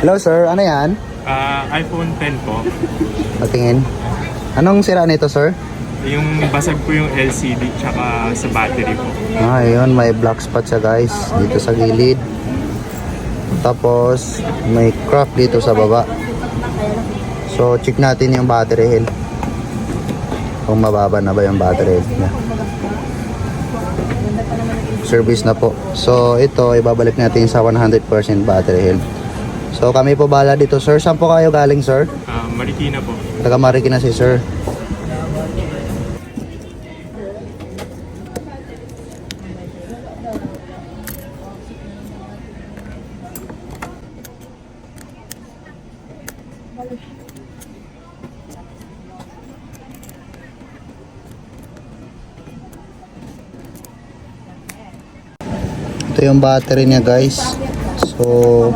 Hello sir, ano yan? iPhone 10 po. Patingin. Anong sira nito sir? Yung basag po yung LCD tsaka sa battery po. Ayun, may black spot siya guys. Dito sa gilid. Tapos, may crack dito sa baba. So, check natin yung battery health. Kung mababa na ba yung battery health niya. Service na po. So, ito, ibabalik natin sa 100% battery health. So, kami po bala dito sir. Saan po kayo galing sir? Marikina po. Taga Marikina si sir. Ito yung battery niya guys. So